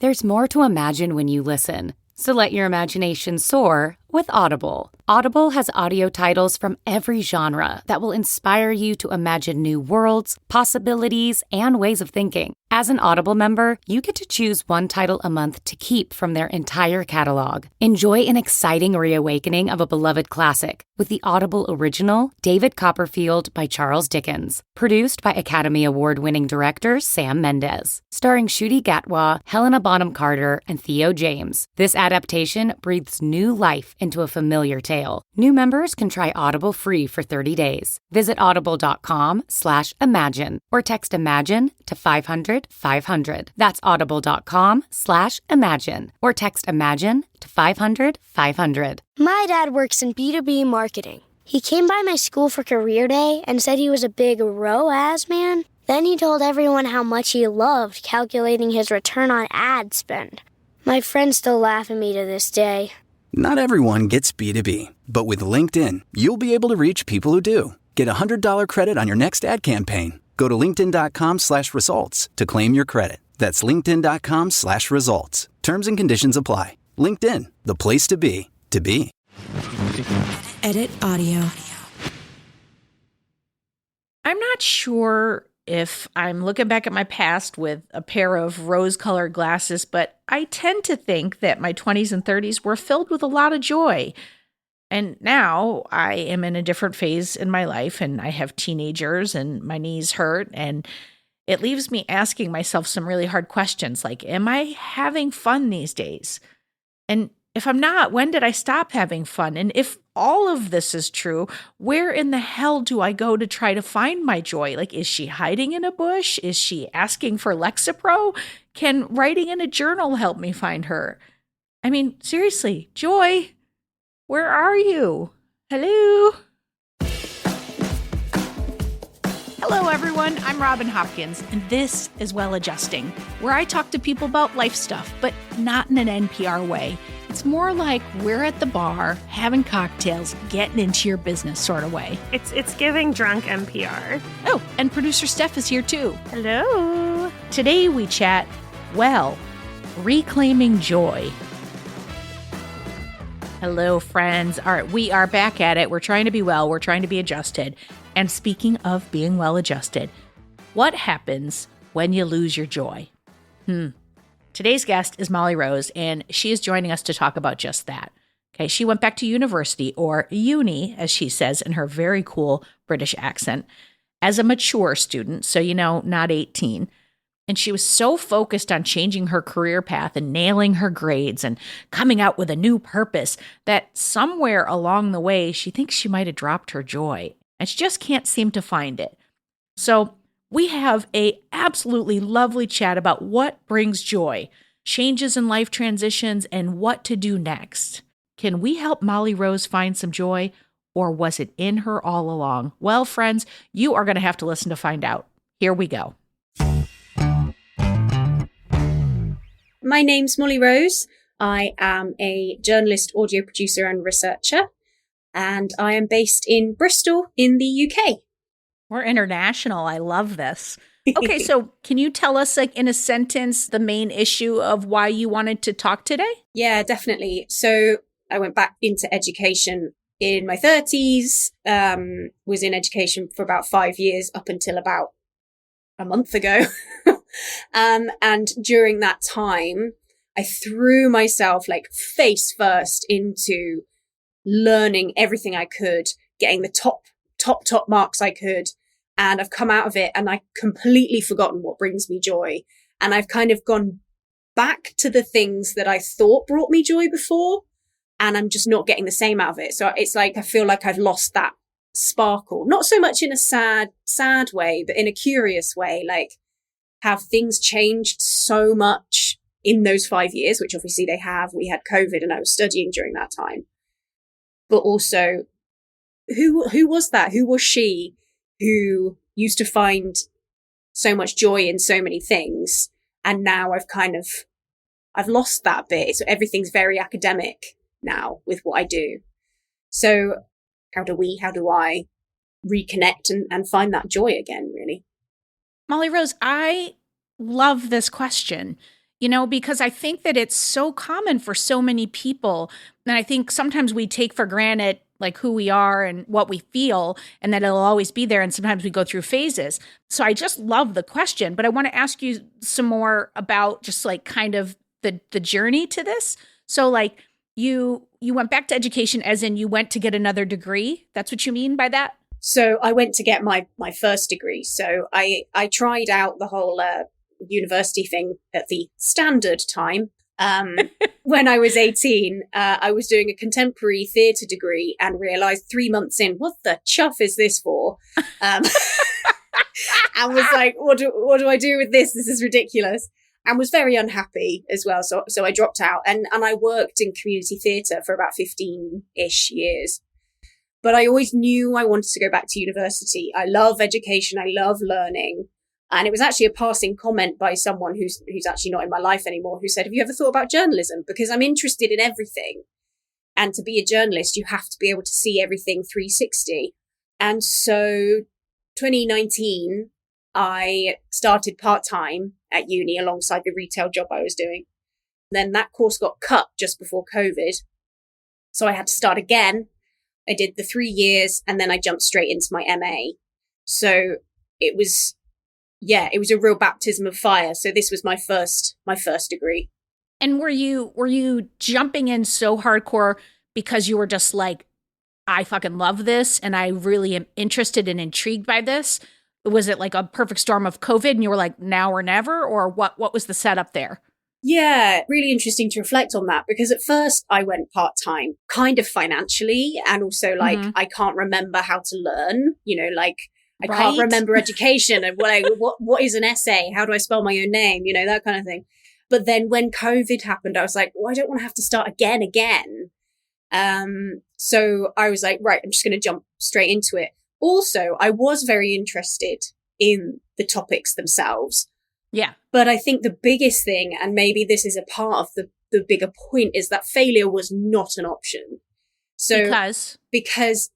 There's more to imagine when you listen, so let your imagination soar with Audible. Audible has audio titles from every genre that will inspire you to imagine new worlds, possibilities, and ways of thinking. As an Audible member, you get to choose one title a month to keep from their entire catalog. Enjoy an exciting reawakening of a beloved classic with the Audible original David Copperfield by Charles Dickens, produced by Academy Award-winning director Sam Mendes, starring Ncuti Gatwa, Helena Bonham Carter, and Theo James. This adaptation breathes new life into a familiar tale. New members can try Audible free for 30 days. Visit audible.com/imagine or text IMAGINE to 500-500. That's audible.com/imagine or text IMAGINE to 500-500. My dad works in B2B marketing. He came by my school for career day and said he was a big ROAS man. Then he told everyone how much he loved calculating his return on ad spend. My friends still laugh at me to this day. Not everyone gets B2B, but with LinkedIn, you'll be able to reach people who do. Get a $100 credit on your next ad campaign. Go to linkedin.com/results to claim your credit. That's linkedin.com/results. Terms and conditions apply. LinkedIn, the place to be, to be. Edit audio. I'm not sure if I'm looking back at my past with a pair of rose-colored glasses, but I tend to think that my 20s and 30s were filled with a lot of joy. And now I am in a different phase in my life, and I have teenagers, and my knees hurt, and it leaves me asking myself some really hard questions, like, am I having fun these days? And if I'm not, when did I stop having fun? And if all of this is true, where in the hell do I go to try to find my joy? Like, is she hiding in a bush? Is she asking for Lexapro? Can writing in a journal help me find her? I mean, seriously, Joy, where are you? Hello? Hello, everyone. I'm Robin Hopkins, and this is Well Adjusting, where I talk to people about life stuff, but not in an NPR way. It's more like we're at the bar, having cocktails, getting into your business sort of way. It's giving drunk NPR. Oh, and producer Steph is here too. Hello. Today we chat, well, reclaiming joy. Hello, friends. All right, we are back at it. We're trying to be well. We're trying to be adjusted. And speaking of being well adjusted, what happens when you lose your joy? Today's guest is Molly Rose, and she is joining us to talk about just that. Okay, she went back to university, or uni, as she says in her very cool British accent, as a mature student, so not 18. And she was so focused on changing her career path and nailing her grades and coming out with a new purpose that somewhere along the way, she thinks she might have dropped her joy, and she just can't seem to find it. So we have a absolutely lovely chat about what brings joy, changes in life transitions, and what to do next. Can we help Molly Rose find some joy, or was it in her all along? Well, friends, you are going to have to listen to find out. Here we go. My name's Molly Rose. I am a journalist, audio producer, and researcher, and I am based in Bristol in the UK. We're international. I love this. Okay, so can you tell us, like, in a sentence, the main issue of why you wanted to talk today? Yeah, definitely. So I went back into education in my 30s, was in education for about 5 years up until about a month ago. And during that time, I threw myself like face first into learning everything I could, getting the top marks I could. And I've come out of it and I completely forgotten what brings me joy. And I've kind of gone back to the things that I thought brought me joy before, and I'm just not getting the same out of it. So it's like, I feel like I've lost that sparkle, not so much in a sad way, but in a curious way. Like, have things changed so much in those 5 years, which obviously they have. We had COVID and I was studying during that time. But also, who was that? Who was she who used to find so much joy in so many things? And now I've lost that bit. So everything's very academic now with what I do. So how do I reconnect and find that joy again, really? Molly Rose, I love this question. because I think that it's so common for so many people. And I think sometimes we take for granted like who we are and what we feel, and that it'll always be there. And sometimes we go through phases. So I just love the question, but I want to ask you some more about just like kind of the journey to this. So like you went back to education as in you went to get another degree. That's what you mean by that? So I went to get my first degree. So I tried out the whole university thing at the standard time. When I was 18, I was doing a contemporary theatre degree and realised 3 months in, what the chuff is this for? And was like, what do I do with this? This is ridiculous. And was very unhappy as well. So I dropped out and I worked in community theatre for about 15-ish years. But I always knew I wanted to go back to university. I love education. I love learning. And it was actually a passing comment by someone who's actually not in my life anymore, who said, have you ever thought about journalism? Because I'm interested in everything. And to be a journalist, you have to be able to see everything 360. And so 2019, I started part-time at uni alongside the retail job I was doing. Then that course got cut just before COVID. So I had to start again. I did the 3 years and then I jumped straight into my MA. So it was a real baptism of fire. So this was my first degree. And were you jumping in so hardcore because you were just like, I fucking love this and I really am interested and intrigued by this? Was it like a perfect storm of COVID and you were like, now or never? Or what was the setup there? Yeah, really interesting to reflect on that, because at first I went part-time, kind of financially, and also like, I can't remember how to learn, like I can't remember education and what is an essay? How do I spell my own name? That kind of thing. But then when COVID happened, I was like, well, I don't want to have to start again. So I was like, right, I'm just going to jump straight into it. Also, I was very interested in the topics themselves. Yeah. But I think the biggest thing, and maybe this is a part of the bigger point, is that failure was not an option. So because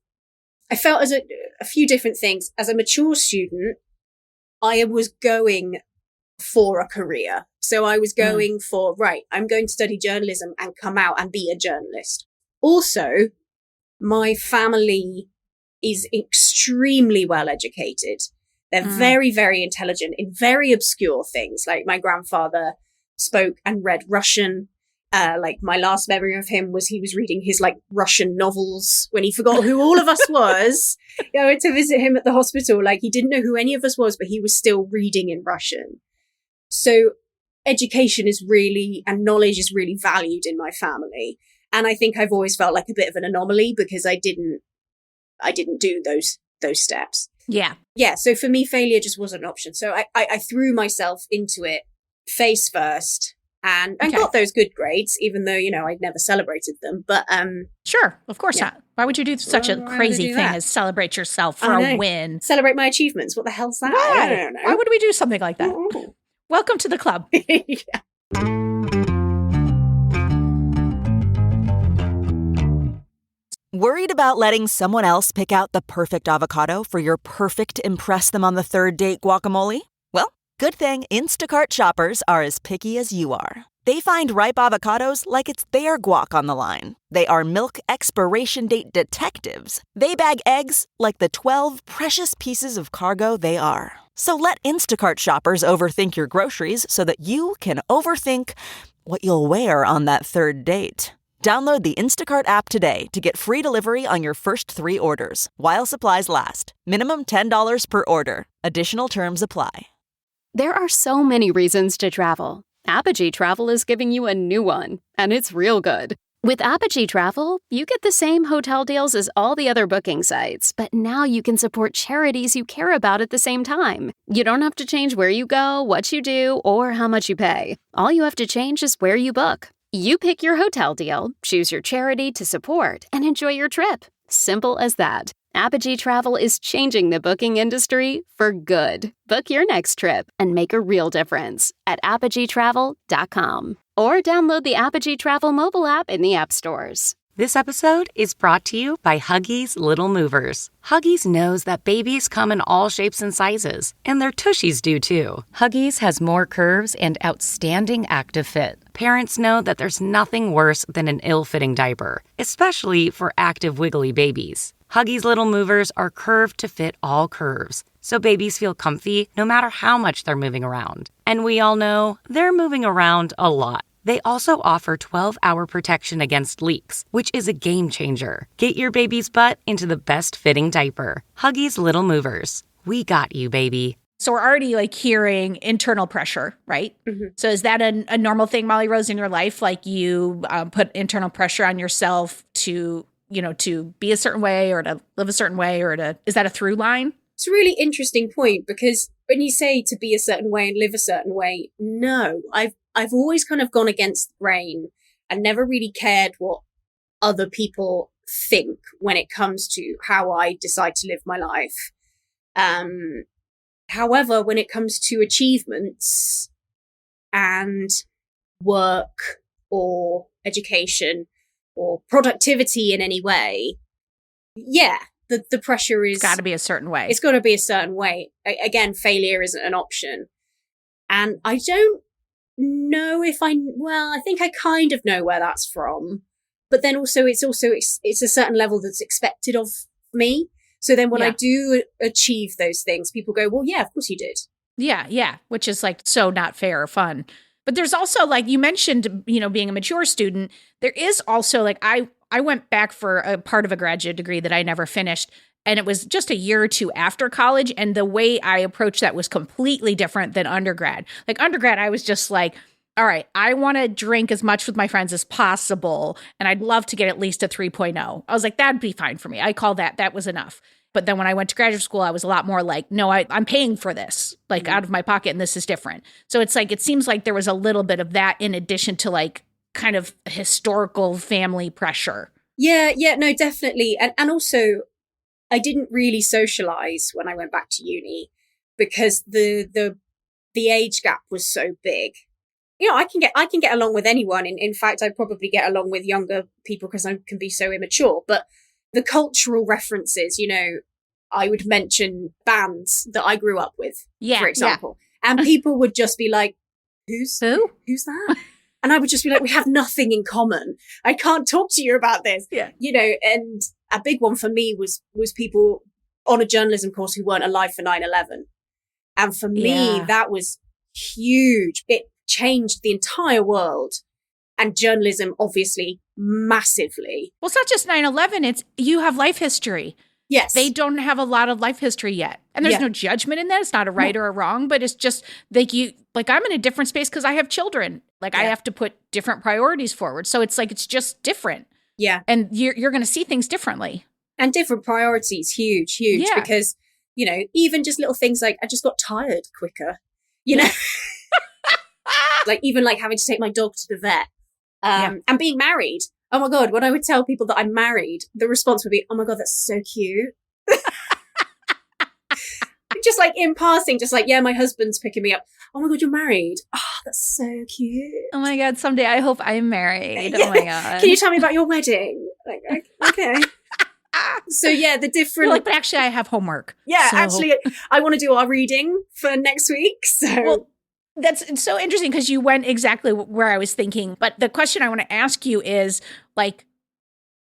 I felt as a few different things. As a mature student, I was going for a career. So I was going for, right, I'm going to study journalism and come out and be a journalist. Also, my family is extremely well educated. They're very, very intelligent in very obscure things. Like my grandfather spoke and read Russian. Like my last memory of him was he was reading his like Russian novels when he forgot who all of us was. I went to visit him at the hospital. Like he didn't know who any of us was, but he was still reading in Russian. So education is really, and knowledge is really valued in my family. And I think I've always felt like a bit of an anomaly because I didn't do those steps. Yeah. Yeah. So for me, failure just wasn't an option. So I threw myself into it face first and got those good grades, even though, I'd never celebrated them. But sure, of course not. Why would you do such a crazy thing as celebrate yourself for a win? Celebrate my achievements. What the hell's that? Why? I don't know. Why would we do something like that? Ooh. Welcome to the club. Yeah. Worried about letting someone else pick out the perfect avocado for your perfect impress them on the third date guacamole? Well, good thing Instacart shoppers are as picky as you are. They find ripe avocados like it's their guac on the line. They are milk expiration date detectives. They bag eggs like the 12 precious pieces of cargo they are. So let Instacart shoppers overthink your groceries so that you can overthink what you'll wear on that third date. Download the Instacart app today to get free delivery on your first 3 orders, while supplies last. Minimum $10 per order. Additional terms apply. There are so many reasons to travel. Apogee Travel is giving you a new one, and it's real good. With Apogee Travel, you get the same hotel deals as all the other booking sites, but now you can support charities you care about at the same time. You don't have to change where you go, what you do, or how much you pay. All you have to change is where you book. You pick your hotel deal, choose your charity to support, and enjoy your trip. Simple as that. Apogee Travel is changing the booking industry for good. Book your next trip and make a real difference at apogeetravel.com or download the Apogee Travel mobile app in the app stores. This episode is brought to you by Huggies Little Movers. Huggies knows that babies come in all shapes and sizes, and their tushies do too. Huggies has more curves and outstanding active fit. Parents know that there's nothing worse than an ill-fitting diaper, especially for active, wiggly babies. Huggies Little Movers are curved to fit all curves, so babies feel comfy no matter how much they're moving around. And we all know they're moving around a lot. They also offer 12-hour protection against leaks, which is a game changer. Get your baby's butt into the best fitting diaper. Huggies Little Movers. We got you, baby. So we're already like hearing internal pressure, right? Mm-hmm. So is that a normal thing, Molly Rose, in your life? Like you put internal pressure on yourself to, to be a certain way or to live a certain way, is that a through line? It's a really interesting point, because when you say to be a certain way and live a certain way, no, I've always kind of gone against the grain and never really cared what other people think when it comes to how I decide to live my life. However, when it comes to achievements and work or education or productivity in any way, yeah, the pressure is... It's got to be a certain way. It's got to be a certain way. Again, failure isn't an option. And I don't know if I think I kind of know where that's from. But then also it's a certain level that's expected of me. So then when I do achieve those things, people go, well, yeah, of course you did. Yeah. Which is like so not fair or fun. But there's also, like you mentioned, being a mature student, there is also like, I went back for a part of a graduate degree that I never finished. And it was just a year or two after college. And the way I approached that was completely different than undergrad. Like undergrad, I was just like, all right, I want to drink as much with my friends as possible. And I'd love to get at least a 3.0. I was like, that'd be fine for me. I call that was enough. But then when I went to graduate school, I was a lot more like, no, I'm paying for this, like out of my pocket, and this is different. So it's like, it seems like there was a little bit of that in addition to like kind of historical family pressure. Yeah, no, definitely. And also, I didn't really socialize when I went back to uni because the age gap was so big. I can get along with anyone. In fact, I probably get along with younger people because I can be so immature. But the cultural references, I would mention bands that I grew up with, for example, and people would just be like, Who's that? And I would just be like, we have nothing in common. I can't talk to you about this. Yeah. And a big one for me was people on a journalism course who weren't alive for 9/11. And for me, that was huge. It changed the entire world, and journalism, obviously, massively. Well, it's not just 9/11. It's you have life history. Yes. They don't have a lot of life history yet. And there's no judgment in that. It's not a right or a wrong, but it's just like I'm in a different space because I have children. Like I have to put different priorities forward. So it's like, it's just different. Yeah. And you're going to see things differently. And different priorities, huge, because, even just little things like I just got tired quicker, like even like having to take my dog to the vet and being married. Oh my God, when I would tell people that I'm married, the response would be, oh my God, that's so cute. Just like in passing, just like, yeah, my husband's picking me up. Oh my God, you're married. Oh, that's so cute. Oh my God, someday I hope I'm married. Yeah. Oh my God. Can you tell me about your wedding? Like, okay. So yeah, the different... But actually I have homework. Yeah, so... actually, I want to do our reading for next week. So it's so interesting because you went exactly where I was thinking. But the question I want to ask you is like,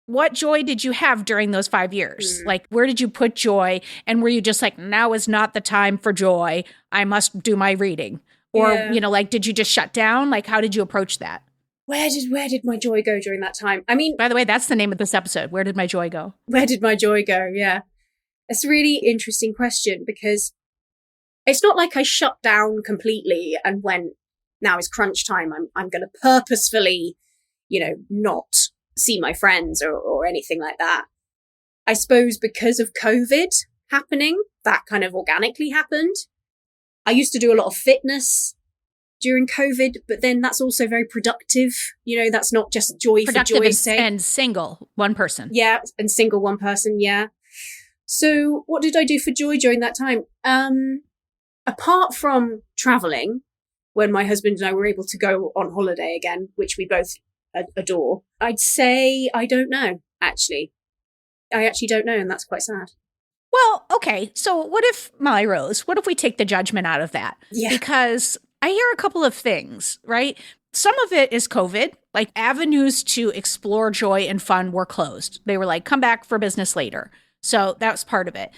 what joy did you have during those 5 years? Like, where did you put joy? And were you just like, now is not the time for joy. I must do my reading. Or, did you just shut down? Like, how did you approach that? Where did my joy go during that time? I mean, by the way, that's the name of this episode. Where did my joy go? Where did my joy go? Yeah. It's a really interesting question because it's not like I shut down completely and went, now is crunch time. I'm going to purposefully, not see my friends or anything like that. I suppose because of COVID happening, that kind of organically happened. I used to do a lot of fitness during COVID, but then that's also very productive. That's not just joy productive for joy's sake. And single, one person. Yeah, and single one person, yeah. So what did I do for joy during that time? Apart from traveling, when my husband and I were able to go on holiday again, which we both adore. I'd say I don't know, actually. I actually don't know, and that's quite sad. Well, okay. So what if, Molly Rose, what if we take the judgment out of that? Yeah. Because I hear a couple of things, right? Some of it is COVID, like avenues to explore joy and fun were closed. They were like, come back for business later. So that's part of it.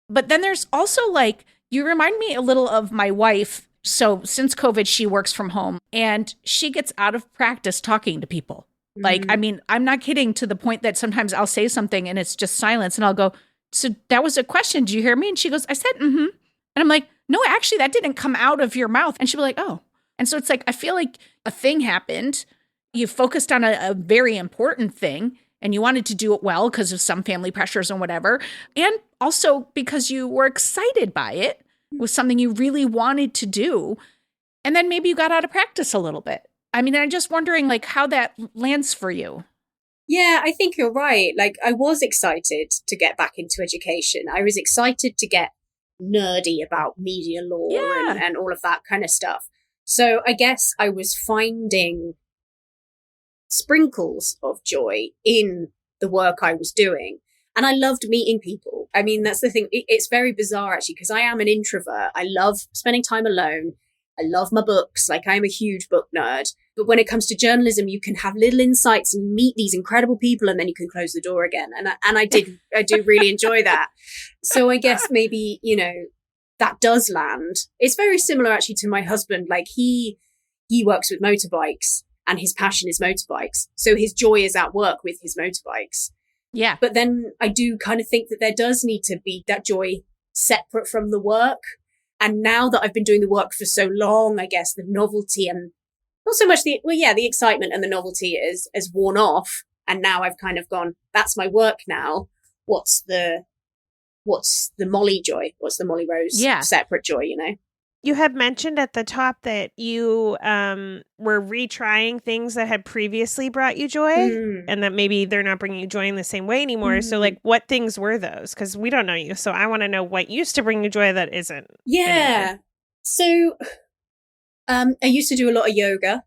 But then there's also like, you remind me a little of my wife. So since COVID, she works from home and she gets out of practice talking to people. Like, I mean, I'm not kidding, to the point that sometimes I'll say something and it's just silence and I'll go, so that was a question. Did you hear me? And she goes, I said, mm-hmm. And I'm like, no, actually, that didn't come out of your mouth. And she'll be like, oh. And so it's like, I feel like a thing happened. You focused on a very important thing and you wanted to do it well because of some family pressures and whatever. And also because you were excited by it, was something you really wanted to do. And then maybe you got out of practice a little bit. I mean, I'm just wondering like how that lands for you. Yeah, I think you're right. Like, I was excited to get back into education. I was excited to get nerdy about media law and all of that kind of stuff. So I guess I was finding sprinkles of joy in the work I was doing. And I loved meeting people. I mean, that's the thing. It's very bizarre, actually, because I am an introvert. I love spending time alone. I love my books. Like, I'm a huge book nerd. But when it comes to journalism, you can have little insights and meet these incredible people, and then you can close the door again. And I do really enjoy that. So I guess maybe, you know, that does land. It's very similar, actually, to my husband. Like, he works with motorbikes and his passion is motorbikes. So his joy is at work with his motorbikes. Yeah. But then I do kind of think that there does need to be that joy separate from the work. And now that I've been doing the work for so long, I guess the novelty and not so much the excitement and the novelty is worn off. And now I've kind of gone, that's my work now. What's the Molly joy? What's the Molly Rose separate joy, you know? You had mentioned at the top that you were retrying things that had previously brought you joy and that maybe they're not bringing you joy in the same way anymore. So like, what things were those? Because we don't know you. So I want to know what used to bring you joy that isn't. Yeah. Anymore. So I used to do a lot of yoga.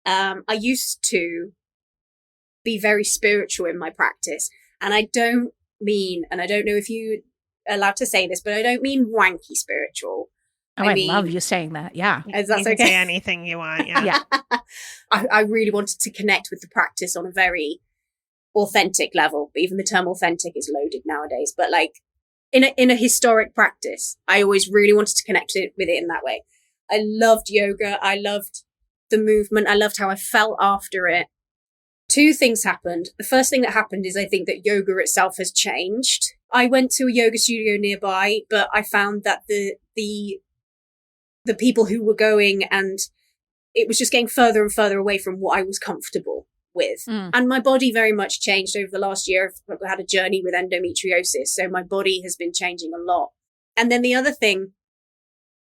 I used to be very spiritual in my practice. And I don't mean, and I don't know if you're allowed to say this, but I don't mean wanky spiritual. Oh, I love you saying that. Yeah. That's you can okay. say anything you want. Yeah. Yeah. I really wanted to connect with the practice on a very authentic level. But even the term authentic is loaded nowadays. But like in a historic practice, I always really wanted to connect with it in that way. I loved yoga. I loved the movement. I loved how I felt after it. Two things happened. The first thing that happened is I think that yoga itself has changed. I went to a yoga studio nearby, but I found that the people who were going, and it was just getting further and further away from what I was comfortable with. And my body very much changed over the last year. I've had a journey with endometriosis, so my body has been changing a lot. And then the other thing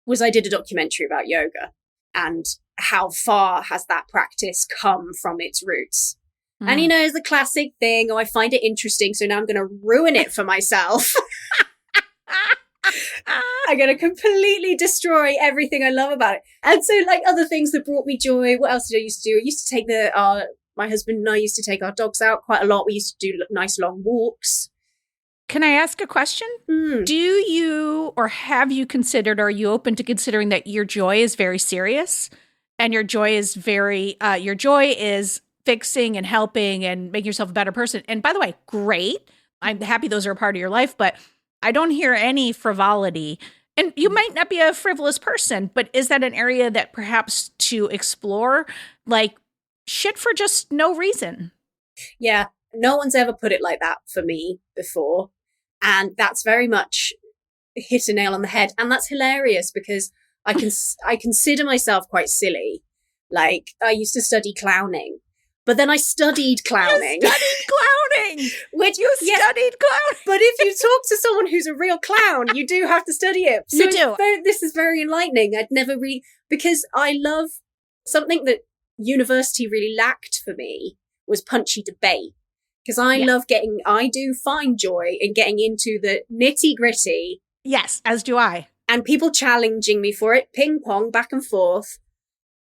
was I did a documentary about yoga and how far has that practice come from its roots. And, you know, it's the classic thing, oh, I find it interesting, so now I'm going to ruin it for myself. I'm going to completely destroy everything I love about it. And so, like, other things that brought me joy, what else did I used to do? I used to take my husband and I used to take our dogs out quite a lot. We used to do nice long walks. Can I ask a question? Do you, or have you considered, or are you open to considering that your joy is very serious and your joy is fixing and helping and making yourself a better person? And by the way, great. I'm happy those are a part of your life, but I don't hear any frivolity. And you might not be a frivolous person, but is that an area that perhaps to explore, like shit for just no reason? Yeah, no one's ever put it like that for me before. And that's very much hit a nail on the head. And that's hilarious because I consider myself quite silly. Like, I used to study clowning. But then I studied clowning. You studied clowning! Studied clowning! But if you talk to someone who's a real clown, you do have to study it. So you do. This is very enlightening. I'd never really... Because I love... Something that university really lacked for me was punchy debate. Because I do find joy in getting into the nitty gritty. Yes, as do I. And people challenging me for it, ping pong, back and forth.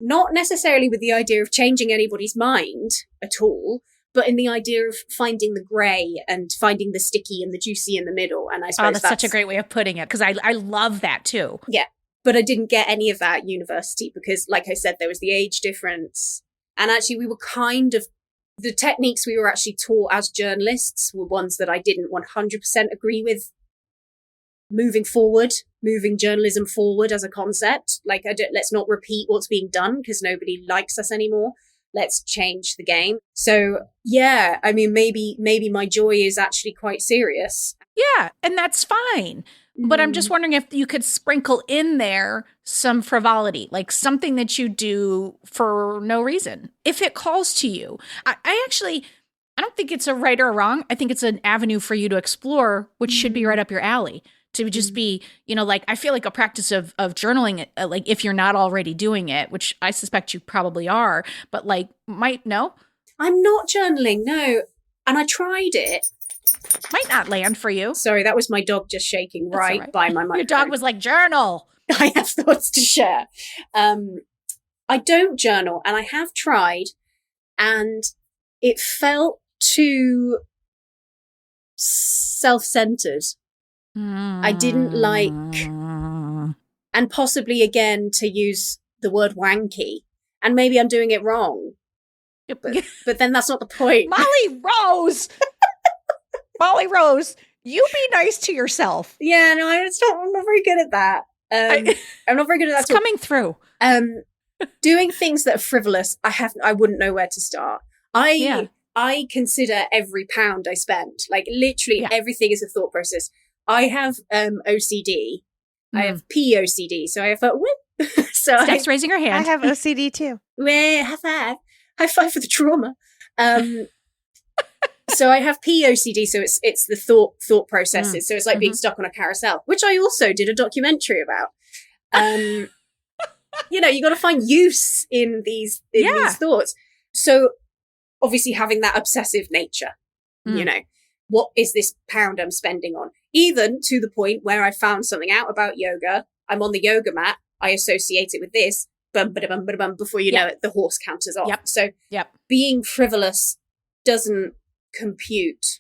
not necessarily with the idea of changing anybody's mind at all, but in the idea of finding the grey and finding the sticky and the juicy in the middle. And I suppose that's such a great way of putting it, because I love that too. Yeah. But I didn't get any of that at university because, like I said, there was the age difference. And actually, we were kind of, the techniques we were actually taught as journalists were ones that I didn't 100% agree with moving journalism forward as a concept. Like, let's not repeat what's being done because nobody likes us anymore. Let's change the game. So, yeah, I mean, maybe my joy is actually quite serious. Yeah, and that's fine. But I'm just wondering if you could sprinkle in there some frivolity, like something that you do for no reason, if it calls to you. I don't think it's a right or a wrong. I think it's an avenue for you to explore, which should be right up your alley. To just be, like, I feel like a practice of journaling, like if you're not already doing it, which I suspect you probably are, but like, no? I'm not journaling, no. And I tried it. Might not land for you. Sorry, that was my dog just shaking right by my microphone. Your dog was like, journal. I have thoughts to share. I don't journal, and I have tried, and it felt too self-centered. I didn't like, and possibly again to use the word wanky, and maybe I'm doing it wrong, but then that's not the point. Molly Rose, you be nice to yourself. Yeah, no, I'm not very good at that. I'm not very good at that. It's coming through. Doing things that are frivolous, I wouldn't know where to start. I consider every pound I spend, like literally everything is a thought process. I have OCD. I have POCD. So I have so Steph's raising her hand. I have OCD too. High five for the trauma. So I have POCD. So it's the thought processes. So it's like being stuck on a carousel, which I also did a documentary about. You got to find use in these thoughts. So obviously having that obsessive nature, what is this pound I'm spending on? Even to the point where I found something out about yoga. I'm on the yoga mat. I associate it with this. Bum, ba, bum, ba, bum, before you know it, the horse counters off. So being frivolous doesn't compute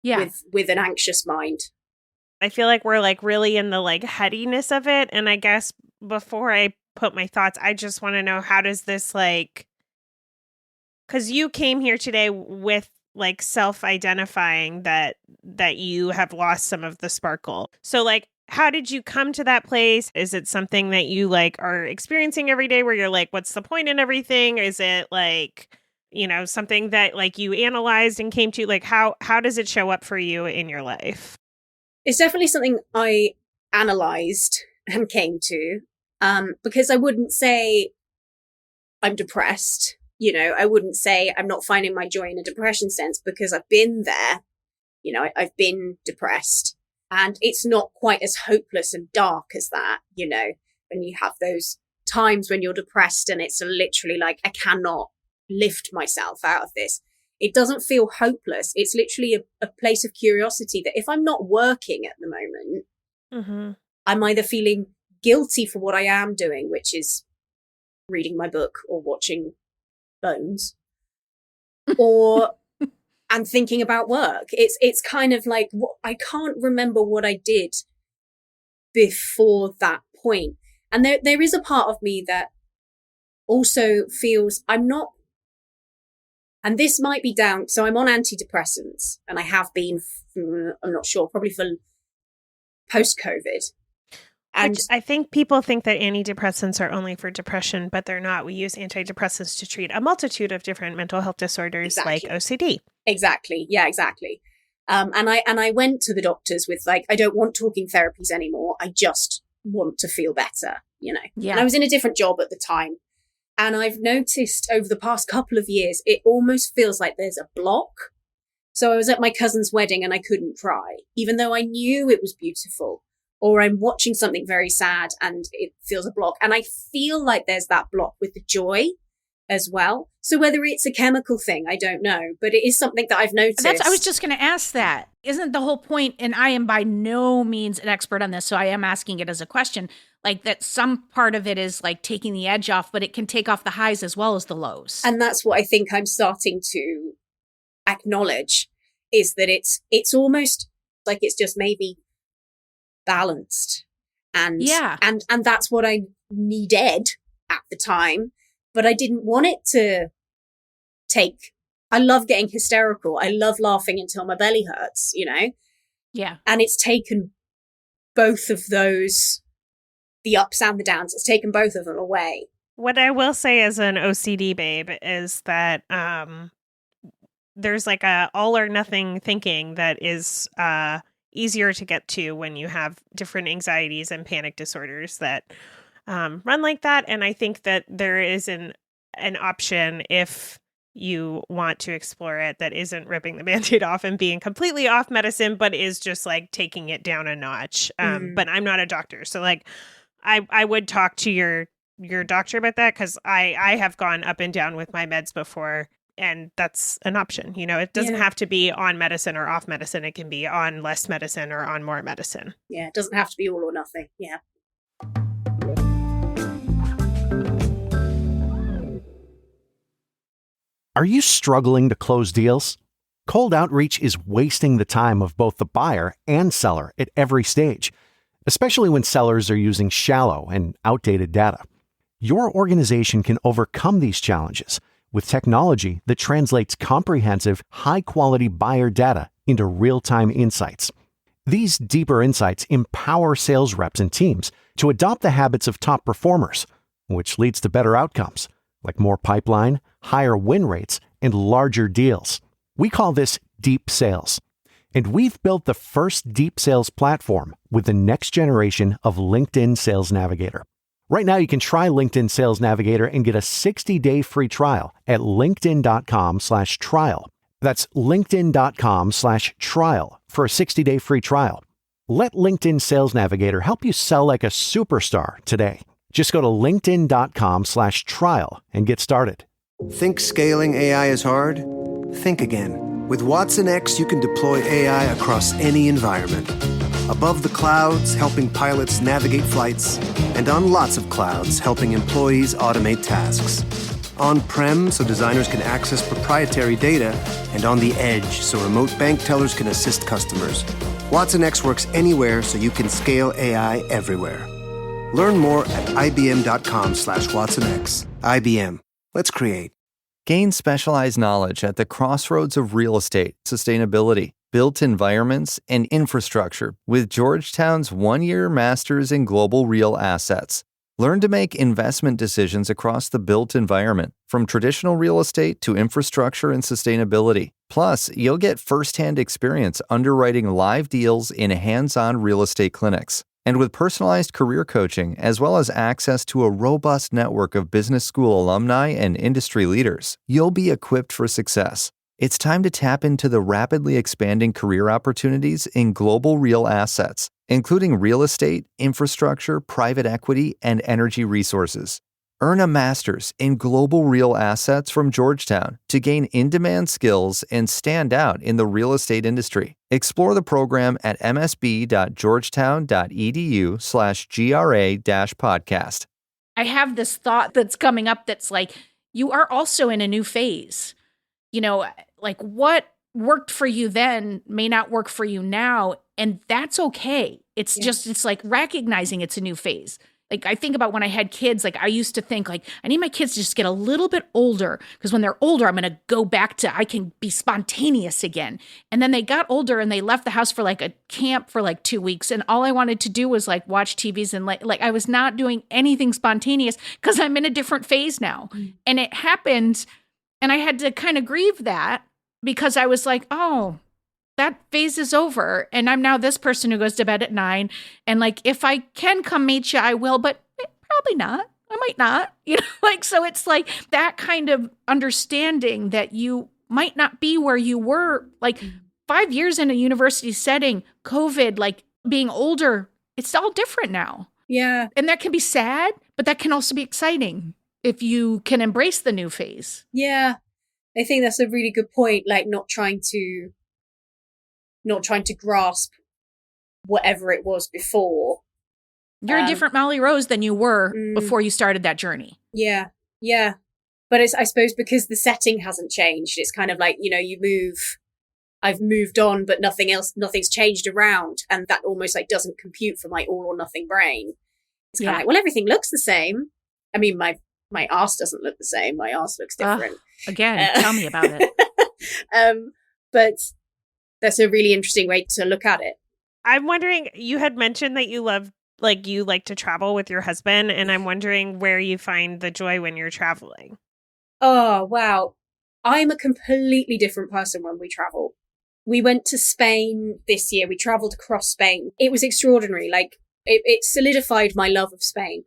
with an anxious mind. I feel like we're like really in the like headiness of it. And I guess before I put my thoughts, I just want to know, how does this like, because you came here today with like self-identifying that you have lost some of the sparkle. So like, how did you come to that place? Is it something that you like are experiencing every day where you're like, what's the point in everything? Is it like, something that like you analyzed and came to? Like, how does it show up for you in your life? It's definitely something I analyzed and came to, because I wouldn't say I'm depressed. I wouldn't say I'm not finding my joy in a depression sense, because I've been there. I've been depressed, and it's not quite as hopeless and dark as that, when you have those times when you're depressed and it's literally like, I cannot lift myself out of this. It doesn't feel hopeless. It's literally a place of curiosity that if I'm not working at the moment, I'm either feeling guilty for what I am doing, which is reading my book or watching Bones, or I'm thinking about work. It's kind of like, I can't remember what I did before that point. And there is a part of me that also feels I'm not, and this might be down, so I'm on antidepressants, and I have been, I'm not sure, probably for post-COVID. And which I think people think that antidepressants are only for depression, but they're not. We use antidepressants to treat a multitude of different mental health disorders like OCD. Exactly. Yeah, exactly. And I went to the doctors with like, I don't want talking therapies anymore. I just want to feel better, Yeah. And I was in a different job at the time. And I've noticed over the past couple of years, it almost feels like there's a block. So I was at my cousin's wedding and I couldn't cry, even though I knew it was beautiful. Or I'm watching something very sad and it feels a block. And I feel like there's that block with the joy as well. So whether it's a chemical thing, I don't know, but it is something that I've noticed. I was just going to ask that. Isn't the whole point, and I am by no means an expert on this, so I am asking it as a question, like that some part of it is like taking the edge off, but it can take off the highs as well as the lows. And that's what I think I'm starting to acknowledge, is that it's almost like it's just maybe balanced. And and that's what I needed at the time, but I didn't want it to take. I love getting hysterical. I love laughing until my belly hurts, you know? Yeah. And it's taken both of those, the ups and the downs, it's taken both of them away. What I will say as an OCD babe is that there's like a all or nothing thinking that is easier to get to when you have different anxieties and panic disorders that run like that. And I think that there is an option, if you want to explore it, that isn't ripping the Band-Aid off and being completely off medicine, but is just like taking it down a notch. But I'm not a doctor. So like I would talk to your doctor about that, because I have gone up and down with my meds before, and that's an option. You know, it doesn't have to be on medicine or off medicine. It can be on less medicine or on more medicine. Yeah, it doesn't have to be all or nothing. Yeah. Are you struggling to close deals? Cold outreach is wasting the time of both the buyer and seller at every stage, especially when sellers are using shallow and outdated data. Your organization can overcome these challenges with technology that translates comprehensive, high-quality buyer data into real-time insights. These deeper insights empower sales reps and teams to adopt the habits of top performers, which leads to better outcomes, like more pipeline, higher win rates, and larger deals. We call this deep sales. And we've built the first deep sales platform with the next generation of LinkedIn Sales Navigator. Right now, you can try LinkedIn Sales Navigator and get a 60-day free trial at linkedin.com/trial. That's linkedin.com/trial for a 60-day free trial. Let LinkedIn Sales Navigator help you sell like a superstar today. Just go to linkedin.com/trial and get started. Think scaling AI is hard? Think again. With Watson X, you can deploy AI across any environment. Above the clouds, helping pilots navigate flights, and on lots of clouds, helping employees automate tasks. On-prem, so designers can access proprietary data, and on the edge, so remote bank tellers can assist customers. Watson X works anywhere, so you can scale AI everywhere. Learn more at ibm.com/WatsonX. IBM. Let's create. Gain specialized knowledge at the crossroads of real estate, sustainability, built environments, and infrastructure with Georgetown's one-year Masters in Global Real Assets. Learn to make investment decisions across the built environment, from traditional real estate to infrastructure and sustainability. Plus, you'll get firsthand experience underwriting live deals in hands-on real estate clinics. And with personalized career coaching, as well as access to a robust network of business school alumni and industry leaders, you'll be equipped for success. It's time to tap into the rapidly expanding career opportunities in global real assets, including real estate, infrastructure, private equity, and energy resources. Earn a master's in global real assets from Georgetown to gain in-demand skills and stand out in the real estate industry. Explore the program at msb.georgetown.edu/GRA-podcast. I have this thought that's coming up that's like, you are also in a new phase. You know, like what worked for you then may not work for you now, and that's okay. It's just, it's like recognizing it's a new phase. Like I think about when I had kids, like I used to think like, I need my kids to just get a little bit older, because when they're older, I'm going to go back to, I can be spontaneous again. And then they got older and they left the house for like a camp for like 2 weeks. And all I wanted to do was like watch TVs, and like I was not doing anything spontaneous because I'm in a different phase now. And it happened, and I had to kind of grieve that, because I was like, oh, that phase is over. And I'm now this person who goes to bed at 9. And like, if I can come meet you, I will, but probably not. I might not, you know, like, so it's like that kind of understanding that you might not be where you were like 5 years in a university setting, COVID, like being older, it's all different now. Yeah. And that can be sad, but that can also be exciting if you can embrace the new phase. Yeah. I think that's a really good point. Like not trying to grasp whatever it was before, You're a different Molly Rose than you were before you started that journey. Yeah. Yeah. But I suppose because the setting hasn't changed, it's kind of like, you move, I've moved on, but nothing's changed around. And that almost like doesn't compute for my all or nothing brain. It's kind of like, well, everything looks the same. I mean, my arse doesn't look the same. My arse looks different. Again, tell me about it. But that's a really interesting way to look at it. I'm wondering, you had mentioned that you like to travel with your husband, and I'm wondering where you find the joy when you're traveling. Oh, wow. I'm a completely different person when we travel. We went to Spain this year. We traveled across Spain. It was extraordinary. Like, it solidified my love of Spain.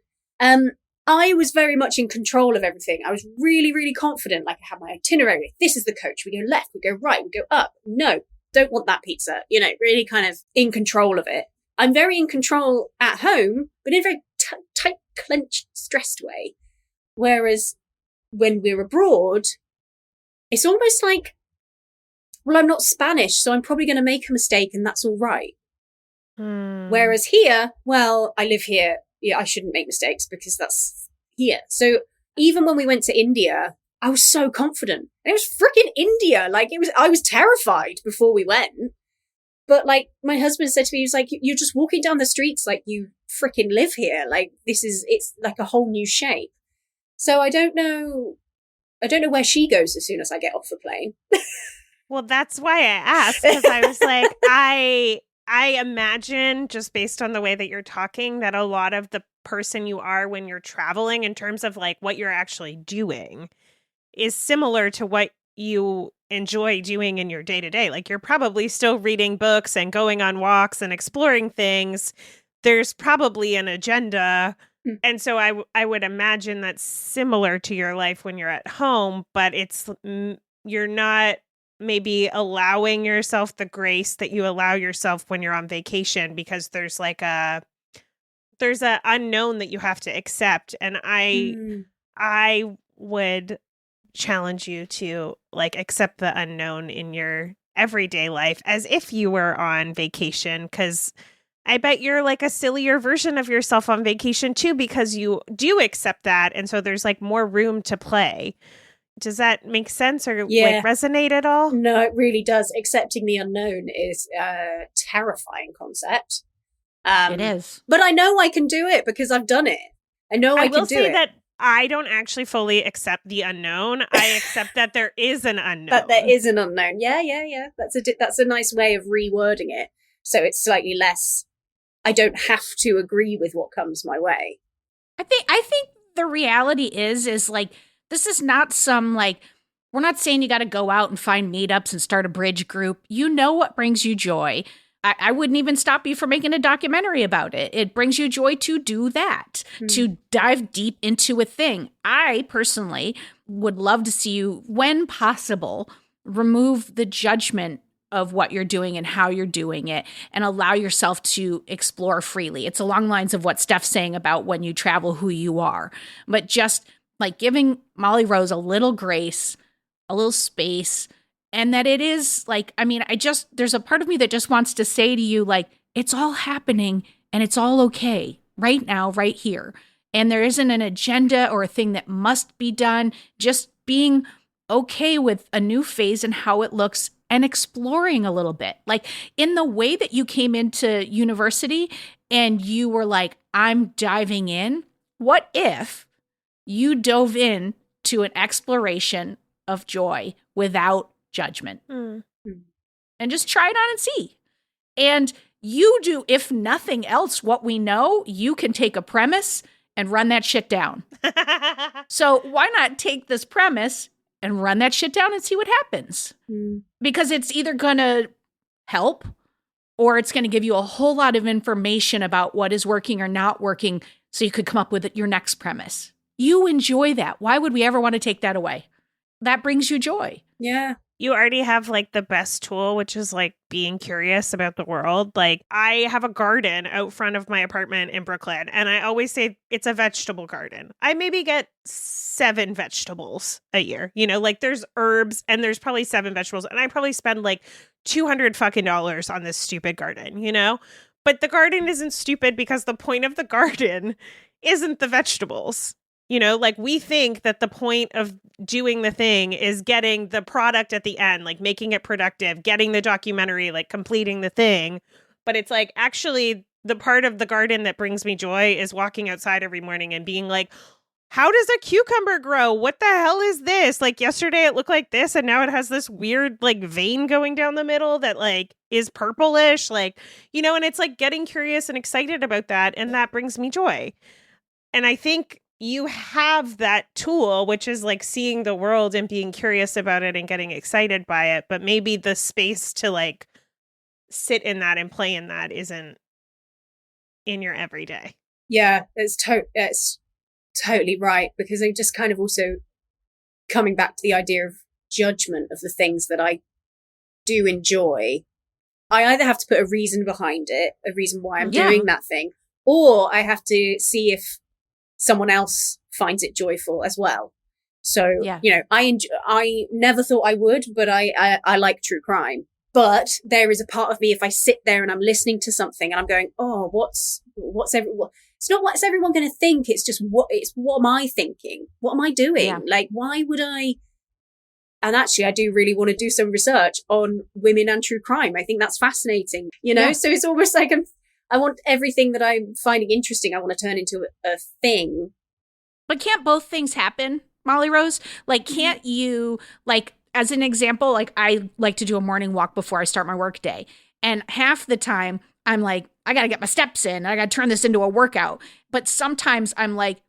I was very much in control of everything. I was really, really confident. Like, I had my itinerary. This is the coach. We go left, we go right, we go up. No, don't want that pizza. Really kind of in control of it. I'm very in control at home, but in a very tight, clenched, stressed way. Whereas when we're abroad, it's almost like, well, I'm not Spanish, so I'm probably going to make a mistake and that's all right. Whereas here, well, I live here. Yeah, I shouldn't make mistakes because that's here. So even when we went to India, I was so confident. It was freaking India. Like, I was terrified before we went. But like my husband said to me, he was like, you're just walking down the streets like you freaking live here. Like, it's like a whole new shape. So I don't know where she goes as soon as I get off the plane. Well, that's why I asked, because I was like, I imagine, just based on the way that you're talking, that a lot of the person you are when you're traveling, in terms of like what you're actually doing, is similar to what you enjoy doing in your day-to-day. Like, you're probably still reading books and going on walks and exploring things. There's probably an agenda. And so I would imagine that's similar to your life when you're at home, but you're not maybe allowing yourself the grace that you allow yourself when you're on vacation, because there's a unknown that you have to accept. And I would challenge you to like accept the unknown in your everyday life as if you were on vacation, because I bet you're like a sillier version of yourself on vacation too, because you do accept that. And so there's like more room to play. Does that make sense or like resonate at all? No, it really does. Accepting the unknown is a terrifying concept. It is. But I know I can do it because I've done it. I know I can do it. I will say that I don't actually fully accept the unknown. I accept that there is an unknown. But there is an unknown. Yeah. That's a nice way of rewording it. So it's slightly less, I don't have to agree with what comes my way. I think the reality is like, this is not some like, we're not saying you got to go out and find meetups and start a bridge group. You know what brings you joy. I wouldn't even stop you from making a documentary about it. It brings you joy to do that, to dive deep into a thing. I personally would love to see you, when possible, remove the judgment of what you're doing and how you're doing it and allow yourself to explore freely. It's along the lines of what Steph's saying about when you travel, who you are, but just like giving Molly Rose a little grace, a little space, and that it is like, I mean, there's a part of me that just wants to say to you, like, it's all happening and it's all okay right now, right here. And there isn't an agenda or a thing that must be done, just being okay with a new phase and how it looks and exploring a little bit. Like in the way that you came into university and you were like, I'm diving in. What if you dove in to an exploration of joy without judgment and just try it on and see. And you do, if nothing else, what we know, you can take a premise and run that shit down. So why not take this premise and run that shit down and see what happens? Because it's either going to help or it's going to give you a whole lot of information about what is working or not working so you could come up with your next premise. You enjoy that. Why would we ever want to take that away? That brings you joy. Yeah. You already have like the best tool, which is like being curious about the world. Like I have a garden out front of my apartment in Brooklyn, and I always say it's a vegetable garden. I maybe get 7 vegetables a year. You know, like there's herbs and there's probably 7 vegetables, and I probably spend like $200 fucking on this stupid garden, you know? But the garden isn't stupid because the point of the garden isn't the vegetables. You know, like we think that the point of doing the thing is getting the product at the end, like making it productive, getting the documentary, like completing the thing. But it's like, actually, the part of the garden that brings me joy is walking outside every morning and being like, how does a cucumber grow? What the hell is this? Like yesterday it looked like this and now it has this weird like vein going down the middle that like is purplish, like, you know, and it's like getting curious and excited about that. And that brings me joy. And I think you have that tool, which is like seeing the world and being curious about it and getting excited by it. But maybe the space to like sit in that and play in that isn't in your everyday. Yeah, it's totally right, because I'm just kind of also coming back to the idea of judgment of the things that I do enjoy. I either have to put a reason behind it, a reason why I'm doing that thing, or I have to see if someone else finds it joyful as well. So, you know, I never thought I would, but I like true crime. But there is a part of me, if I sit there and I'm listening to something and I'm going, oh, what's it's not what's everyone going to think. It's just what am I thinking? What am I doing? Yeah. Like, why would I? And actually, I do really want to do some research on women and true crime. I think that's fascinating, you know? So it's almost like I want everything that I'm finding interesting, I want to turn into a thing. But can't both things happen, Molly Rose? Like, can't you, like, as an example, like I like to do a morning walk before I start my work day. And half the time I'm like, I got to get my steps in. I got to turn this into a workout. But sometimes I'm like,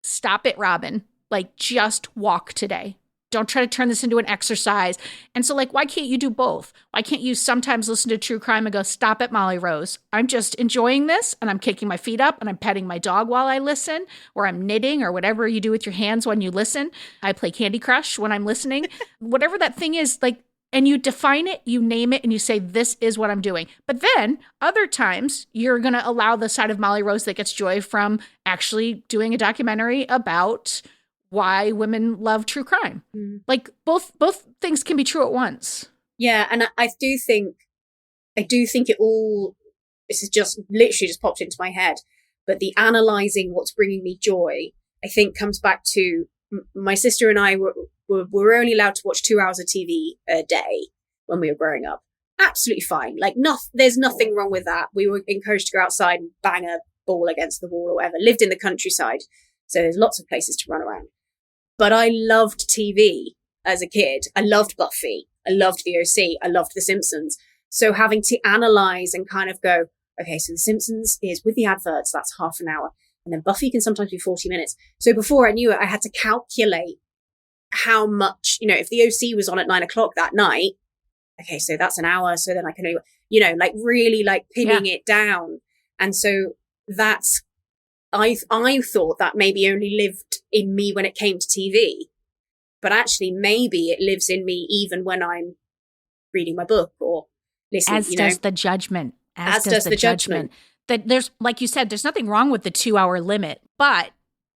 stop it, Robin. Like, just walk today. Don't try to turn this into an exercise. And so, like, why can't you do both? Why can't you sometimes listen to true crime and go, stop it, Molly Rose. I'm just enjoying this, and I'm kicking my feet up, and I'm petting my dog while I listen, or I'm knitting, or whatever you do with your hands when you listen. I play Candy Crush when I'm listening. Whatever that thing is, like, and you define it, you name it, and you say, this is what I'm doing. But then other times you're going to allow the side of Molly Rose that gets joy from actually doing a documentary about why women love true crime. Like both things can be true at once. Yeah. And I do think it all, this is just literally just popped into my head, but the analyzing what's bringing me joy, I think comes back to my sister and I were only allowed to watch 2 hours of TV a day when we were growing up. Absolutely fine. Like there's nothing wrong with that. We were encouraged to go outside and bang a ball against the wall or whatever. Lived in the countryside, so there's lots of places to run around. But I loved TV as a kid. I loved Buffy. I loved the OC. I loved The Simpsons. So having to analyze and kind of go, okay, so The Simpsons is with the adverts, that's half an hour. And then Buffy can sometimes be 40 minutes. So before I knew it, I had to calculate how much, you know, if the OC was on at 9:00 that night, okay, so that's an hour. So then I can, you know, like really like pinning it down. And so that's, I thought that maybe only lived in me when it came to TV, but actually maybe it lives in me even when I'm reading my book or listening. As does the judgment. As does the judgment. That there's, like you said, there's nothing wrong with the 2-hour limit, but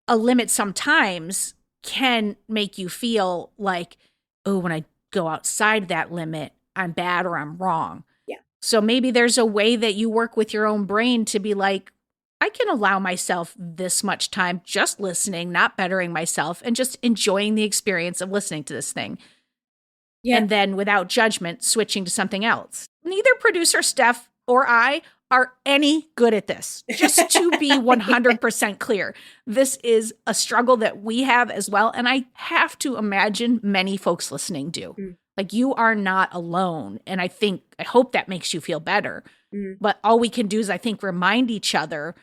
a limit sometimes can make you feel like, oh, when I go outside that limit, I'm bad or I'm wrong. Yeah. So maybe there's a way that you work with your own brain to be like, I can allow myself this much time just listening, not bettering myself, and just enjoying the experience of listening to this thing. Yeah. And then without judgment, switching to something else. Neither producer Steph or I are any good at this. Just to be 100% clear, this is a struggle that we have as well. And I have to imagine many folks listening do. Like, you are not alone. And I hope that makes you feel better. But all we can do is, I think, remind each other,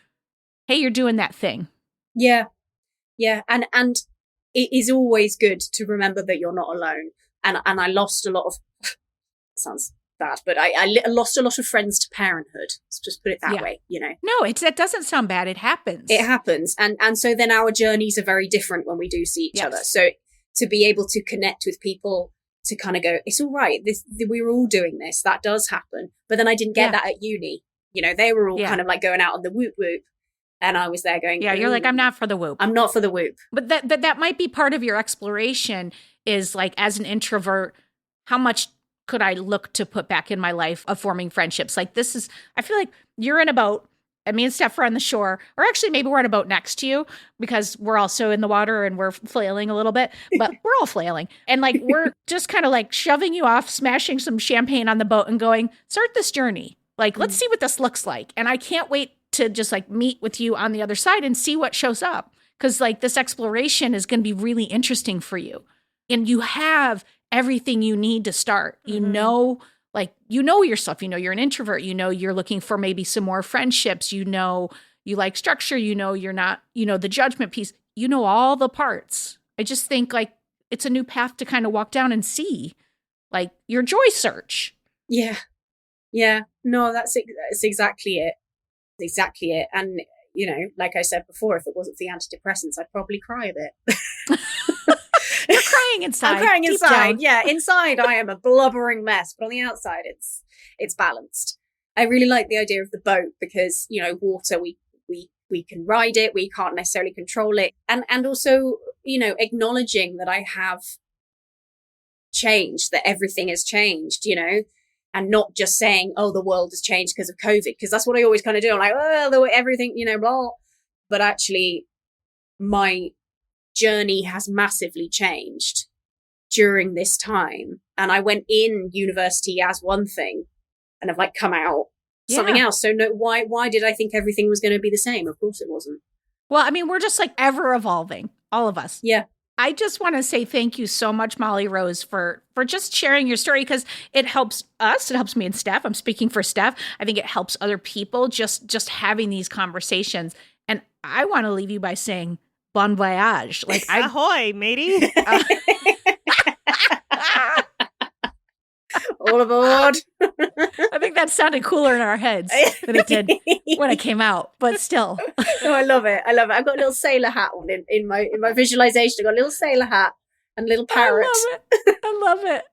hey, you're doing that thing. Yeah. Yeah. And it is always good to remember that you're not alone. And I lost a lot of, sounds bad, but I lost a lot of friends to parenthood. Let's just put it that way, you know. No, that doesn't sound bad. It happens. It happens. And so then our journeys are very different when we do see each other. So to be able to connect with people, to kind of go, it's all right. We were all doing this. That does happen. But then I didn't get that at uni. You know, they were all kind of like going out on the whoop whoop. And I was there going, you're like, I'm not for the whoop. I'm not for the whoop. But that might be part of your exploration is like, as an introvert, how much could I look to put back in my life of forming friendships? Like this is, I feel like you're in a boat and me and Steph are on the shore, or actually maybe we're on a boat next to you because we're also in the water and we're flailing a little bit, but we're all flailing. And like, we're just kind of like shoving you off, smashing some champagne on the boat and going, start this journey. Like, let's see what this looks like. And I can't wait to just like meet with you on the other side and see what shows up. Cause like this exploration is going to be really interesting for you. And you have everything you need to start. You know, like, you know yourself, you know, you're an introvert, you know, you're looking for maybe some more friendships, you know, you like structure, you know, you're not, you know, the judgment piece, you know, all the parts. I just think like it's a new path to kind of walk down and see like your joy search. Yeah. Yeah. No, that's exactly it. Exactly it. And, you know, like I said before, if it wasn't for the antidepressants, I'd probably cry a bit. You're crying inside. I'm crying inside. Down. Yeah, inside I am a blubbering mess, but on the outside it's balanced. I really like the idea of the boat because, you know, water, we can ride it, we can't necessarily control it. And also, you know, acknowledging that I have changed, that everything has changed, you know, and not just saying, oh, the world has changed because of COVID, because that's what I always kind of do. I'm like, oh, everything, you know, blah. But actually, my journey has massively changed during this time. And I went in university as one thing and have like come out something else. So no, why did I think everything was going to be the same? Of course it wasn't. Well, I mean, we're just like ever evolving, all of us. Yeah. I just want to say thank you so much, Molly Rose, for just sharing your story, because it helps us. It helps me and Steph. I'm speaking for Steph. I think it helps other people just having these conversations. And I want to leave you by saying bon voyage. Like, ahoy, matey. All aboard. I think that sounded cooler in our heads than it did when it came out, but still. No, I love it. I love it. I've got a little sailor hat on in my visualization. I've got a little sailor hat and a little parrot. I love it.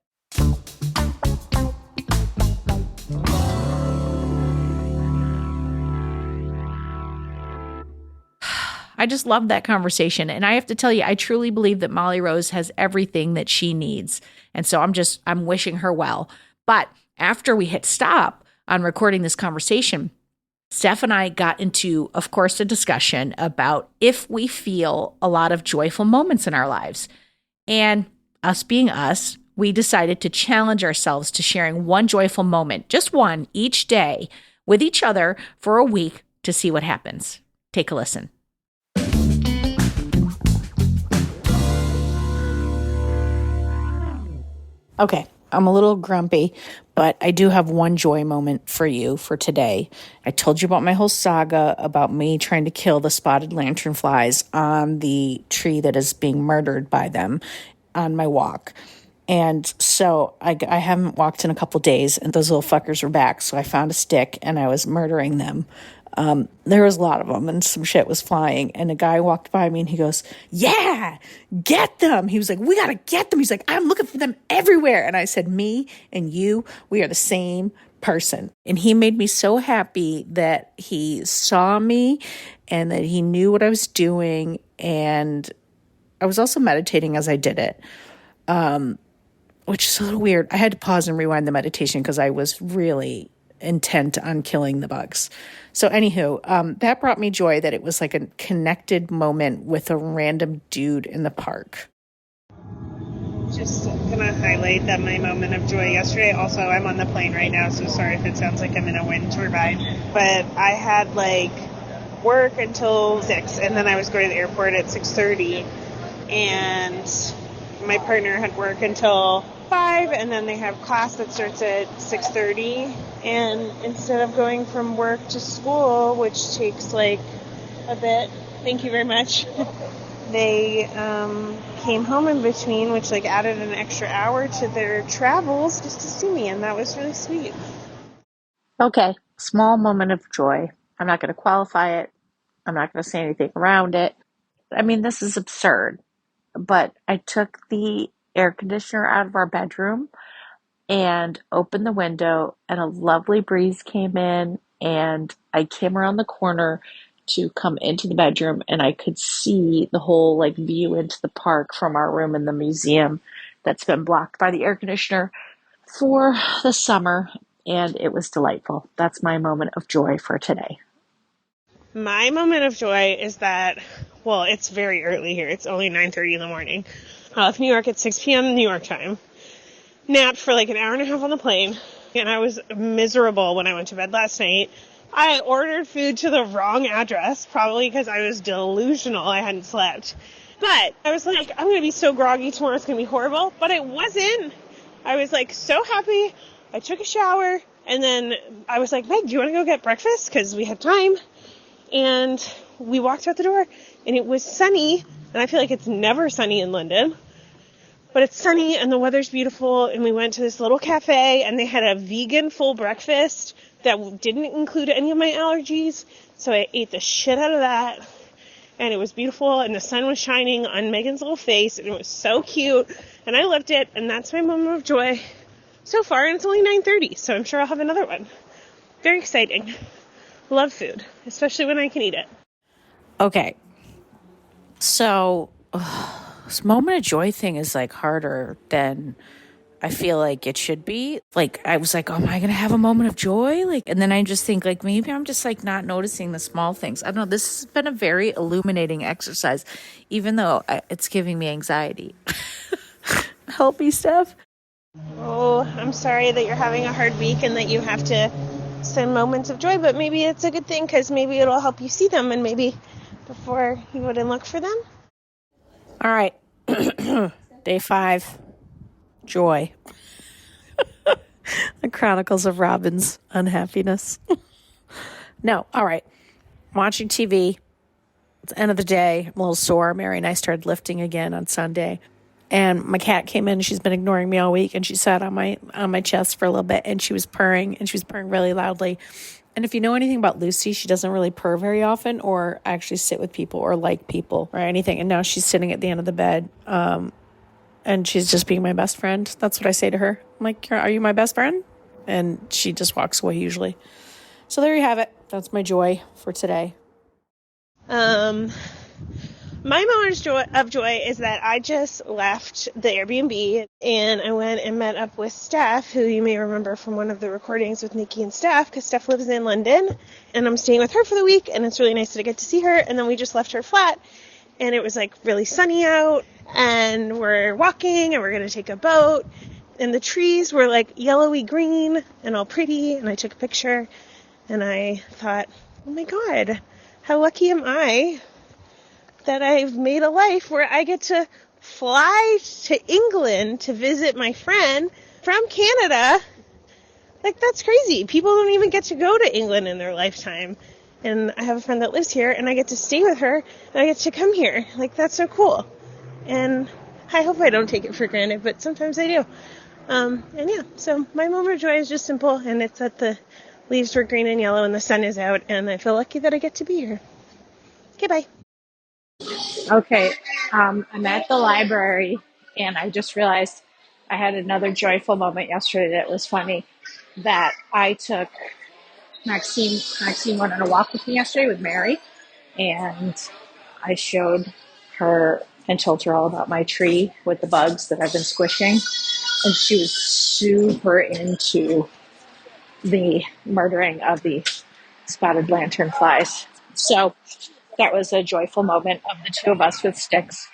I just love that conversation. And I have to tell you, I truly believe that Molly Rose has everything that she needs. And so I'm wishing her well. But after we hit stop on recording this conversation, Steph and I got into, of course, a discussion about if we feel a lot of joyful moments in our lives. And us being us, we decided to challenge ourselves to sharing one joyful moment, just one each day, with each other for a week to see what happens. Take a listen. Okay, I'm a little grumpy, but I do have one joy moment for you for today. I told you about my whole saga about me trying to kill the spotted lanternflies on the tree that is being murdered by them on my walk. And so I haven't walked in a couple days, and those little fuckers were back. So I found a stick, and I was murdering them. There was a lot of them, and some shit was flying, and a guy walked by me and he goes, yeah, get them. He was like, we got to get them. He's like, I'm looking for them everywhere. And I said, me and you, we are the same person. And he made me so happy that he saw me and that he knew what I was doing. And I was also meditating as I did it, which is a little weird. I had to pause and rewind the meditation because I was really intent on killing the bugs. So anywho, that brought me joy that it was like a connected moment with a random dude in the park. Just gonna highlight that my moment of joy yesterday. Also, I'm on the plane right now, so sorry if it sounds like I'm in a wind turbine. But I had like work until 6, and then I was going to the airport at 6:30, and my partner had work until 5, and then they have class that starts at 6:30. And instead of going from work to school, which takes like a bit, thank you very much, they came home in between, which like added an extra hour to their travels just to see me, and that was really sweet. Okay, small moment of joy. I'm not going to qualify it. I'm not going to say anything around it. I mean, this is absurd, but I took the air conditioner out of our bedroom and opened the window, and a lovely breeze came in, and I came around the corner to come into the bedroom, and I could see the whole like view into the park from our room in the museum that's been blocked by the air conditioner. for the summer, and it was delightful. That's my moment of joy for today. My moment of joy is that, well, it's very early here. It's only 9:30 in the morning. I left New York at 6 p.m. New York time. Napped for like an hour and a half on the plane, and I was miserable when I went to bed last night. I ordered food to the wrong address, probably because I was delusional I hadn't slept. But I was like, I'm going to be so groggy tomorrow, it's going to be horrible. But it wasn't. I was like so happy. I took a shower, and then I was like, Meg, do you want to go get breakfast? Because we had time. And we walked out the door, and it was sunny, and I feel like it's never sunny in London. But it's sunny, and the weather's beautiful, and we went to this little cafe, and they had a vegan full breakfast that didn't include any of my allergies, so I ate the shit out of that, and it was beautiful, and the sun was shining on Megan's little face, and it was so cute, and I loved it, and that's my moment of joy so far, and it's only 9:30, so I'm sure I'll have another one. Very exciting. Love food, especially when I can eat it. Okay. So, this moment of joy thing is like harder than I feel like it should be. Like, I was like, oh, am I going to have a moment of joy? Like, and then I just think like, maybe I'm just like not noticing the small things. I don't know. This has been a very illuminating exercise, even though it's giving me anxiety. Help me, Steph. Oh, I'm sorry that you're having a hard week and that you have to send moments of joy, but maybe it's a good thing because maybe it'll help you see them, and maybe before you wouldn't look for them. All right. Day 5. Joy. The Chronicles of Robin's Unhappiness. No, all right. Watching TV. It's the end of the day. I'm a little sore. Mary and I started lifting again on Sunday. And my cat came in. She's been ignoring me all week, and she sat on my chest for a little bit, and she was purring, and she was purring really loudly. And if you know anything about Lucy, she doesn't really purr very often or actually sit with people or like people or anything. And now she's sitting at the end of the bed, and she's just being my best friend. That's what I say to her. I'm like, are you my best friend? And she just walks away usually. So there you have it. That's my joy for today. My moment of joy is that I just left the Airbnb and I went and met up with Steph, who you may remember from one of the recordings with Nikki and Steph, because Steph lives in London, and I'm staying with her for the week, and it's really nice that I get to see her. And then we just left her flat, and it was like really sunny out, and we're walking, and we're going to take a boat, and the trees were like yellowy green and all pretty, and I took a picture, and I thought, oh my God, how lucky am I that I've made a life where I get to fly to England to visit my friend from Canada. Like, that's crazy. People don't even get to go to England in their lifetime. And I have a friend that lives here, and I get to stay with her, and I get to come here. Like, that's so cool. And I hope I don't take it for granted, but sometimes I do. And yeah, so my moment of joy is just simple, and it's that the leaves were green and yellow and the sun is out, and I feel lucky that I get to be here. Okay, bye. Okay, I'm at the library, and I just realized I had another joyful moment yesterday that was funny, that I took Maxine went on a walk with me yesterday with Mary, and I showed her and told her all about my tree with the bugs that I've been squishing, and she was super into the murdering of the spotted lantern flies. So that was a joyful moment of the two of us with sticks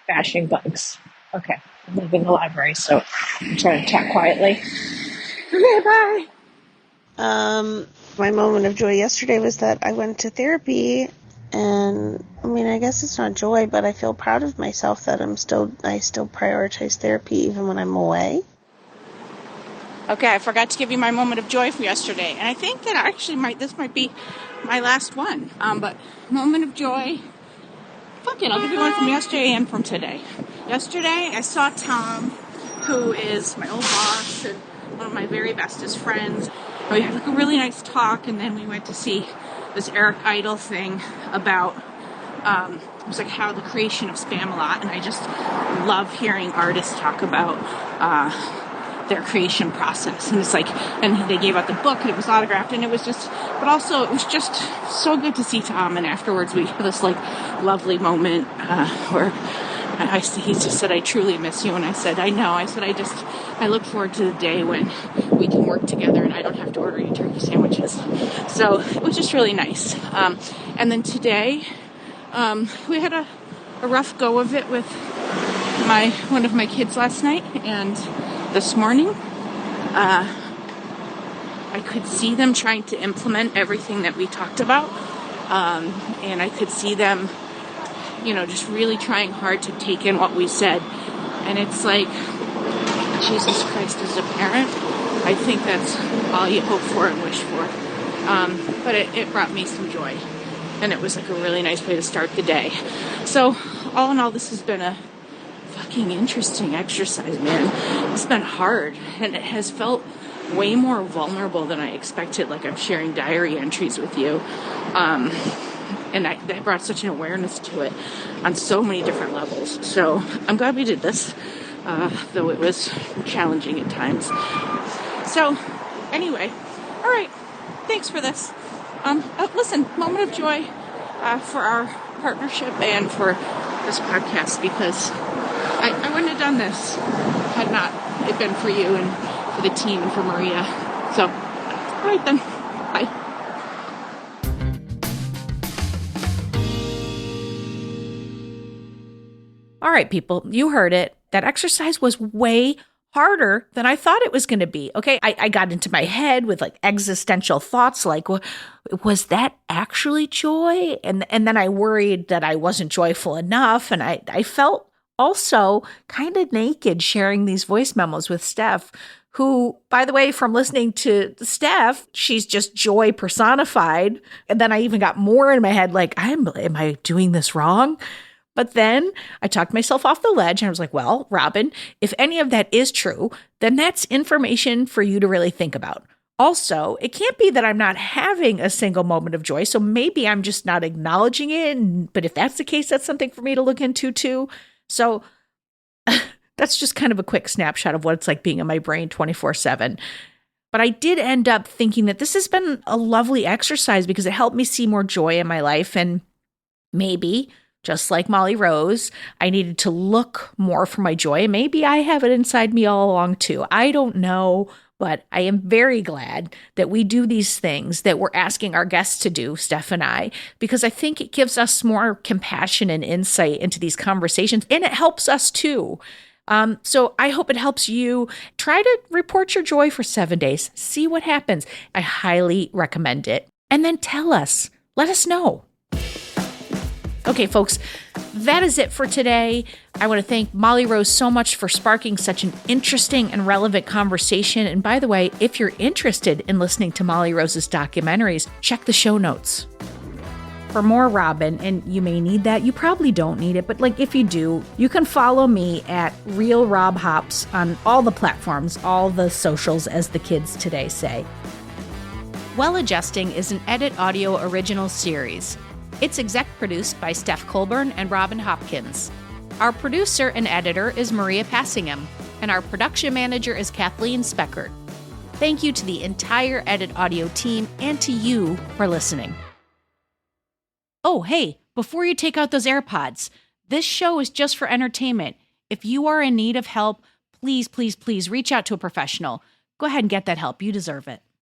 bashing bugs. Okay, I'm leaving the library, so I'm trying to talk quietly. Okay, bye. My moment of joy yesterday was that I went to therapy, and I mean, I guess it's not joy, but I feel proud of myself that I still prioritize therapy even when I'm away. Okay, I forgot to give you my moment of joy from yesterday, and I think that actually this might be my last one. But moment of joy, I'll give you one from yesterday and from today. Yesterday, I saw Tom, who is my old boss and one of my very bestest friends. We had like a really nice talk, and then we went to see this Eric Idle thing about it was like how the creation of Spamalot, and I just love hearing artists talk about their creation process. And it's like, and they gave out the book, and it was autographed, and it was just so good to see Tom. And afterwards we had this like lovely moment where he just said, I truly miss you. And I said, I know. I said, I look forward to the day when we can work together and I don't have to order you turkey sandwiches. So it was just really nice. And then today, we had a rough go of it with one of my kids last night. And this morning, I could see them trying to implement everything that we talked about. And I could see them, just really trying hard to take in what we said. And it's like, Jesus Christ, as a parent, I think that's all you hope for and wish for. But it brought me some joy. And it was like a really nice way to start the day. So all in all, this has been a fucking interesting exercise, man. It's been hard. And it has felt way more vulnerable than I expected. Like I'm sharing diary entries with you. And that brought such an awareness to it on so many different levels. So I'm glad we did this, though it was challenging at times. So anyway, all right. Thanks for this. Listen, moment of joy for our partnership and for this podcast, because I wouldn't have done this had not it been for you and for the team and for Maria. So, all right then. Bye. All right, people, you heard it. That exercise was way harder than I thought it was going to be. Okay, I got into my head with like existential thoughts like, was that actually joy? And then I worried that I wasn't joyful enough. And I felt also kind of naked sharing these voice memos with Steph, who, by the way, from listening to Steph, she's just joy personified. And then I even got more in my head like, am I doing this wrong? But then I talked myself off the ledge and I was like, well, Robin, if any of that is true, then that's information for you to really think about. Also, it can't be that I'm not having a single moment of joy. So maybe I'm just not acknowledging it. But if that's the case, that's something for me to look into too. So that's just kind of a quick snapshot of what it's like being in my brain 24/7. But I did end up thinking that this has been a lovely exercise because it helped me see more joy in my life. And maybe, just like Molly Rose, I needed to look more for my joy. Maybe I have it inside me all along too. I don't know, but I am very glad that we do these things that we're asking our guests to do, Steph and I, because I think it gives us more compassion and insight into these conversations, and it helps us too. So I hope it helps you. Try to report your joy for 7 days. See what happens. I highly recommend it. And then tell us. Let us know. Okay, folks, that is it for today. I want to thank Molly Rose so much for sparking such an interesting and relevant conversation. And by the way, if you're interested in listening to Molly Rose's documentaries, check the show notes. For more Robin, and you may need that, you probably don't need it, but like if you do, you can follow me at Real Rob Hops on all the platforms, all the socials, as the kids today say. Well Adjusting is an Edit Audio original series. It's exec produced by Steph Colburn and Robin Hopkins. Our producer and editor is Maria Passingham, and our production manager is Kathleen Speckert. Thank you to the entire Edit Audio team and to you for listening. Oh, hey, before you take out those AirPods, this show is just for entertainment. If you are in need of help, please, please, please reach out to a professional. Go ahead and get that help. You deserve it.